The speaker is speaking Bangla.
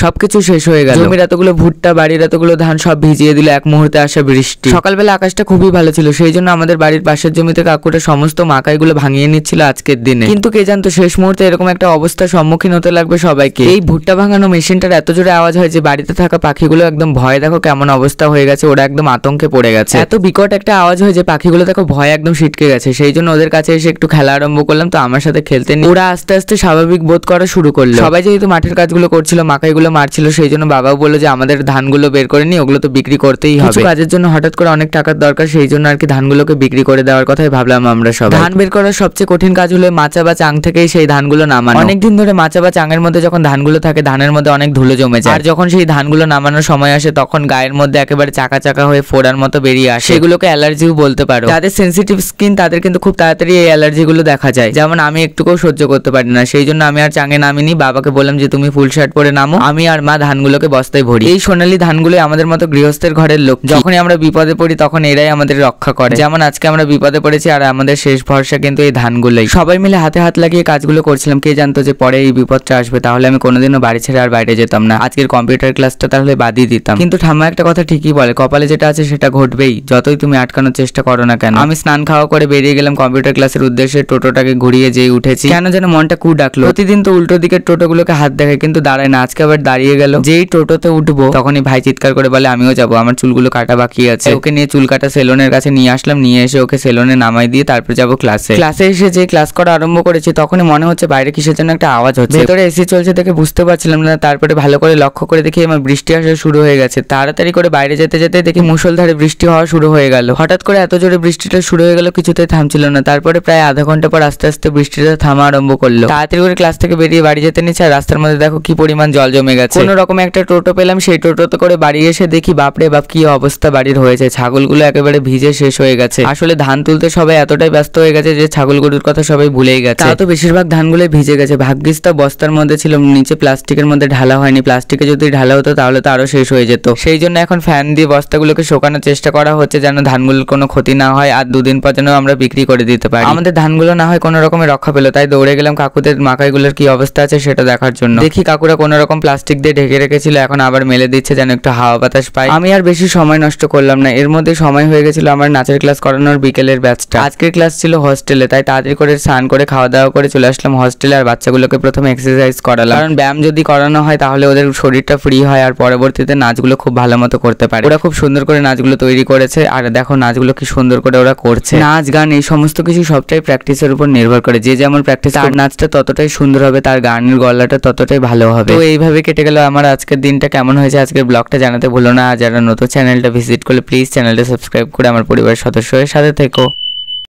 সবকিছু শেষ হয়ে গেল। জমির এতগুলো ভুট্টা, বাড়ির এতগুলো ধান সব ভিজিয়ে দিল এক মুহূর্তে আসা বৃষ্টি। সকালবেলা আকাশটা খুবই ভালো ছিল, সেই জন্য আমাদের বাড়ির পাশের জমিতে কাকুটা সমস্ত মাকাইগুলো ভাঙিয়ে নিচ্ছিল আজকের দিনে। কিন্তু কে জানতো শেষ মুহূর্তে এরকম একটা অবস্থার সম্মুখীন হতে লাগবে সবাইকে। এই ভুট্টা ভাঙানো মেশিনটার এত জোরে আওয়াজ হয় যে বাড়িতে থাকা পাখিগুলো একদম ভয়, দেখো কেমন অবস্থা হয়ে গেছে, ওরা একদম আতঙ্কে পড়ে গেছে। এত বিকট একটা আওয়াজ হয় যে পাখিগুলো দেখো ভয় একদম ছিটকে গেছে। সেই জন্য ওদের কাছে এসে একটু খেলা আরম্ভ করলাম, তো আমার সাথে খেলতে নিয়ে ওরা আস্তে আস্তে স্বাভাবিক বোধ করা শুরু করলো। সবাই যেহেতু মাঠের কাজগুলো করছিল, মাকাইগুলো মারছিল, সেই জন্য বাবাও বললো যে আমাদের ধানগুলো বের করে নি, ওগুলো তো বিক্রি করতেই হবে। কাজের জন্য হঠাৎ করে অনেক টাকার দরকার, সেই জন্য আর কি ধানগুলোকে বিক্রি করে দেওয়ার কথাই ভাবলাম আমরা সব। ধান বের করার সবচেয়ে কঠিন কাজ হলো মাচা বা চাং থেকেই সেই ধানগুলো নামানো। অনেকদিন ধরে মাচা বা চাঙের মধ্যে যখন ধানগুলো থাকে, ধানের মধ্যে অনেক ধুলো জমে যায়, আর যখন সেই ধানগুলো নামানোর সময় আসে তখন গায়ের মধ্যে একেবারে চাকা চাকা হয়ে ফোড়ার মতো বেরিয়ে আসে। সেগুলোকে অ্যালার্জিও বলতে পারো। যাদের সেন্সিটিভ স্কিন তাদের কিন্তু খুব তাড়াতাড়ি এই অ্যালার্জি গুলো দেখা যায়, যেমন আমি একটুকুও সহ্য করতে পারি না। সেই জন্য আমি আর চাঙে নামিনি, বাবাকে বললাম যে তুমি ফুল শার্ট পরে নামো, আমি আর মা ধানগুলোকে বস্তায় ভরি। এই সোনালী ধানগুলো আমাদের মতো গৃহস্থের ঘরের লোক, যখনই আমরা বিপদে পড়ি তখন এরাই আমাদের রক্ষা করে। যেমন আজকে আমরা বিপদে পড়েছি, আর আমাদের শেষ ভরসা কিন্তু এই ধানগুলোই। সবাই মিলে হাতে হাত লাগিয়ে কাজগুলো করছিলাম। কে জানতো যে পরে এই বিপদটা আসবে, তাহলে আমি কোনোদিনও বাড়ি ছেড়ে আর বাইরে যেতাম না। আজকের কম্পিউটার ক্লাসটা তাহলে বাদই দিতাম। কিন্তু ঠাম্মা একটা কথা ঠিকই বলে, কপালে যেটা আছে সেটা ঘটবেই, যতই তুমি আটকানোর চেষ্টা করো না কেন। আমি স্নান খাওয়া করে বেরিয়ে গেলাম কম্পিউটার ক্লাসের উদ্দেশ্যে। টোটোটাকে ঘুরিয়ে যেই উঠেছি, কেন যেন মনটা কু ডাকলো। প্রতিদিন তো উল্টো দিকের টোটোগুলোকে হাত দেখায় কিন্তু দাঁড়ায় না, আজকে আবার দাঁড়িয়ে গেল। যেই টোটোতে উঠবো তখনই ভাই চিৎকার করে বলে আমিও যাবো, আমার চুলগুলো কাটা বাকি আছে। ওকে নিয়ে চুল কাটা সেলুনের কাছে নিয়ে আসলাম, নিয়ে এসে ওকে সেলুনে নামাই দিয়ে তারপর যাবো ক্লাসে। ক্লাসে এসে যে ক্লাস করা আরম্ভ করেছি তখনই মনে হচ্ছে বাইরে কিসের জন্য একটা আওয়াজ হচ্ছে। ভেতরে এসি চলছে দেখে বুঝতে পারছিলাম না, তারপরে ভালো করে লক্ষ্য করে দেখি আমার বৃষ্টি আসা শুরু হয়ে গেছে। তাড়াতাড়ি করে বাইরে যেতে যেতে দেখি মুষলধারে বৃষ্টি হওয়া শুরু হয়ে গেল। হঠাৎ করে এত জোরে বৃষ্টিটা শুরু হয়ে গেল, কিছুতেই থামছিল না। তারপরে প্রায় আধা ঘন্টা পর আস্তে আস্তে বৃষ্টিটা থামা আরম্ভ করলো। তাড়াতাড়ি করে ক্লাস থেকে বেরিয়ে বাড়ি যেতে নিচ্ছে, আর রাস্তার মধ্যে দেখো কি পরিমাণ জল জমে গেছে। কোনো রকম একটা টোটো পেলাম, সেই টোটোতে করে বাড়ি এসে দেখি বাপরে বাপ কি অবস্থা বাড়ির হয়েছে। ছাগলগুলো একেবারে ভিজে শেষ হয়ে গেছে। আসলে ধান তুলতে সবাই এতটাই ব্যস্ত হয়ে গেছে যে ছাগল গরুর কথা সবাই ভুলেই গেছে। তাও তো বেশিরভাগ ধানগুলো ভিজে গেছে। ভাগ্যিস তা বস্তার মধ্যে ছিল, নিচে প্লাস্টিকের মধ্যে ঢালা হয়নি। প্লাস্টিকে যদি ঢালা হতো তাহলে তো আরো শেষ হয়ে যেত। সেই জন্য এখন ফ্যান দিয়ে বস্তাগুলোকে শোকানোর চেষ্টা করা হচ্ছে, যেন ধানগুলোর কোনো ক্ষতি না হয়, আর দুদিন পর যেন আমরা বিক্রি করে দিতে পারি। আমাদের ধানগুলো না হয় কোনো রকমের রক্ষা পেলো। তাই দৌড়ে গেলাম কাকুদের মাকাইগুলোর কি অবস্থা আছে সেটা দেখার জন্য। দেখি কাকুরা কোনো রকম প্লাস্টিক দিয়ে ঢেকে রেখেছিল, এখন আবার মেলে দিচ্ছে যেন একটু হাওয়া বাতাস পাই। আমি আর বেশি সময় নষ্ট করলাম না, এর মধ্যে সময় হয়ে গেছিল আমার নাচের ক্লাস করানোর বিকেলের ব্যাচটা। আজকের ক্লাস ছিল হস্টেলে, তাই তাড়াতাড়ি করে স্নান করে খাওয়া দাওয়া করে চলে আসলাম হস্টেলে। আর বাচ্চাগুলোকে প্রথমে এক্সারসাইজ করালাম, কারণ ব্যায়াম যদি করানো হয় তাহলে ওদের শরীরটা ফ্রি হয়, আর পরবর্তীতে নাচগুলো খুব ভালো মতো করতে পারে। ওরা খুব সুন্দর করে নাচগুলো তৈরি করেছে, আর দেখো নাচগুলো কি সুন্দর করে ওরা করছে। নাচ গান এই সমস্ত কিছু সবটাই প্র্যাকটিসের উপর নির্ভর করে। যে যেমন প্র্যাকটিস, তার নাচটা ততটাই সুন্দর হবে, তার গানের গলাটা ততটাই ভালো হবে। তো এইভাবে কেটে গেল আমার আজকের দিনটা। কেমন হয়েছে আজকের ব্লগটা জানাতে ভুলো না। আর যারা নতুন চ্যানেলটা ভিজিট করলে প্লিজ চ্যানেলটা সাবস্ক্রাইব করে আমার পরিবারের সদস্য হয়ে সাথে থেকো।